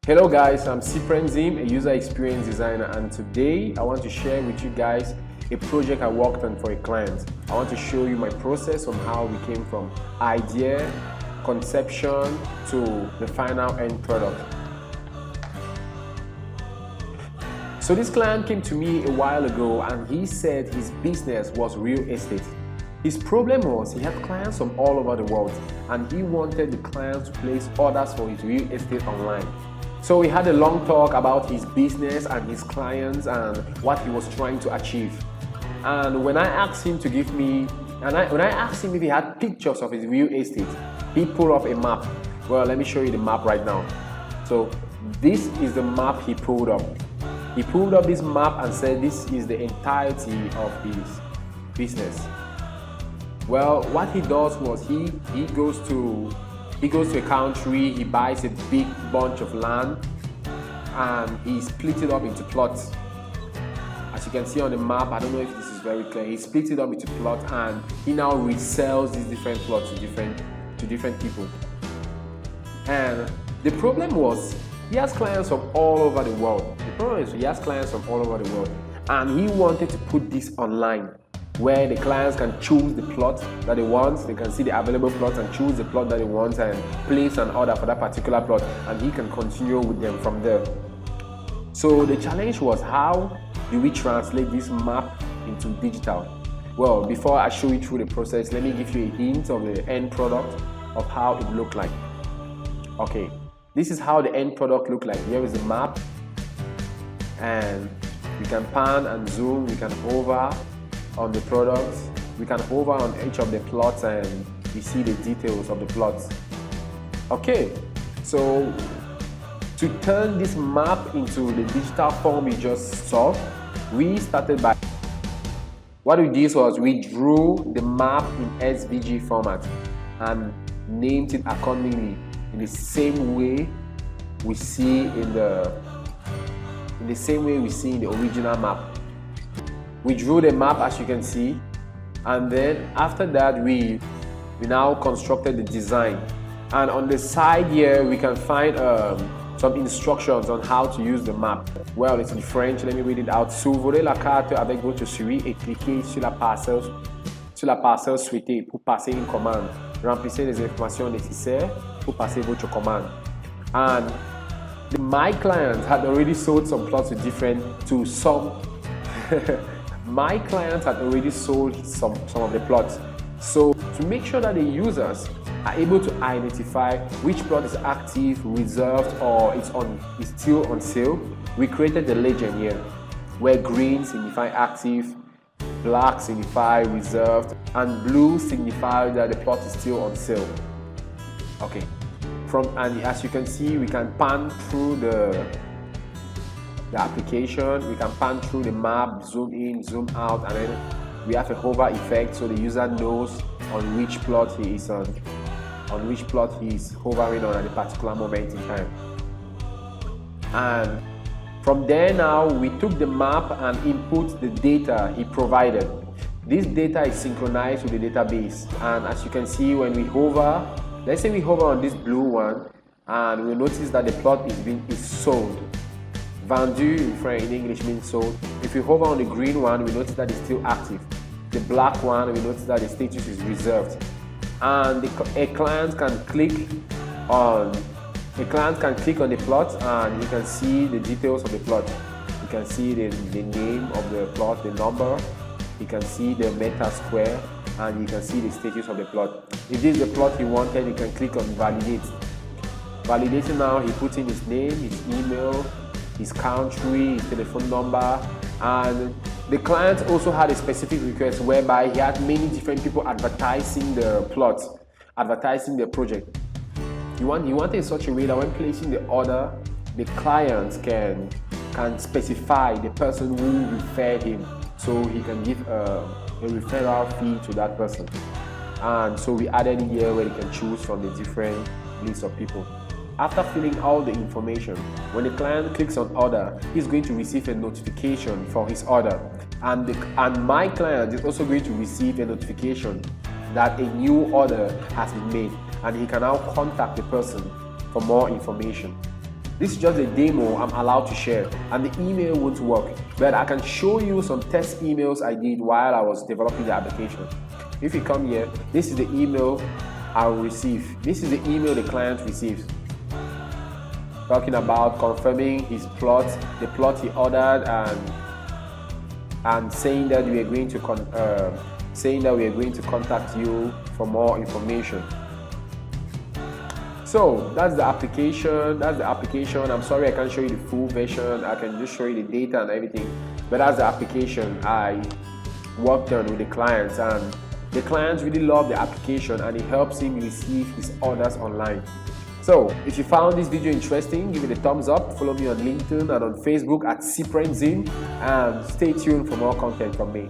Hello guys, I'm Cyprian Zim, a user experience designer, and today I want to share with you guys a project I worked on for a client. I want to show you my process on how we came from idea, conception to the final end product. So this client came to me a while ago and he said his business was real estate. His problem was he had clients from all over the world and he wanted the clients to place orders for his real estate online. So we had a long talk about his business and his clients and what he was trying to achieve. And when I asked him to give me, when I asked him if he had pictures of his real estate, he pulled up a map. Well, let me show you the map right now. So this is the map he pulled up. He pulled up this map and said this is the entirety of his business. Well, what he does was he goes to a country, he buys a big bunch of land and he split it up into plots. As you can see on the map, I don't know if this is very clear, he split it up into plots and he now resells these different plots to different people. And the problem was he has clients from all over the world. The problem is he has clients from all over the world and he wanted to put this online, where the clients can choose the plot that they want, they can see the available plots and choose the plot that they want and place an order for that particular plot, and he can continue with them from there. So the challenge was, how do we translate this map into digital? Well, before I show you through the process, let me give you a hint of the end product of how it looked like. Okay, this is how the end product looked like. Here is the map, and we can pan and zoom, we can hover on the products, we can hover on each of the plots and we see the details of the plots. Okay, so to turn this map into the digital form we just saw, we started by, what we did was we drew the map in SVG format and named it accordingly in the same way we see in the original map. We drew the map, as you can see, and then after that we now constructed the design. And on the side here we can find some instructions on how to use the map. Well, it's in French, let me read it out. S'ouvrez la carte avec votre souris et cliquez sur la parcelle souhaitée pour passer une commande. Remplissez les informations nécessaires pour passer votre commande. And my client had already sold some plots to some my clients had already sold some of the plots. So to make sure that the users are able to identify which plot is active, reserved, or it's still on sale, we created the legend here, where green signify active, black signify reserved, and blue signify that the plot is still on sale. Okay, and as you can see, we can pan through the application, we can pan through the map, zoom in, zoom out, and then we have a hover effect so the user knows on which plot he is hovering on at a particular moment in time. And from there now we took the map and input the data he provided. This data is synchronized with the database, and as you can see, when we hover, let's say we hover on this blue one, and we notice that the plot is sold. Vendu in English means sold. If we hover on the green one, we notice that it's still active. The black one, we notice that the status is reserved. And a client can click on the plot and you can see the details of the plot. You can see the name of the plot, the number. You can see the meta square, and you can see the status of the plot. If this is the plot he wanted, you can click on validate. Validating now, he puts in his name, his email, his country, his telephone number, and the client also had a specific request whereby he had many different people advertising the plot, advertising the project. He wanted in such a way that when placing the order, the client can specify the person who referred him, so he can give a referral fee to that person. And so we added it here where he can choose from the different lists of people. After filling all the information, when the client clicks on order, he's going to receive a notification for his order. And my client is also going to receive a notification that a new order has been made, and he can now contact the person for more information. This is just a demo I'm allowed to share, and the email won't work, but I can show you some test emails I did while I was developing the application. If you come here, this is the email I'll receive. This is the email the client receives, talking about confirming his plot, the plot he ordered, and saying that we are going to contact you for more information. So that's the application. I'm sorry I can't show you the full version. I can just show you the data and everything, but that's the application I worked on with the clients, and the clients really love the application, and it helps him receive his orders online. So if you found this video interesting, give it a thumbs up, follow me on LinkedIn and on Facebook at CPrentzin, and stay tuned for more content from me.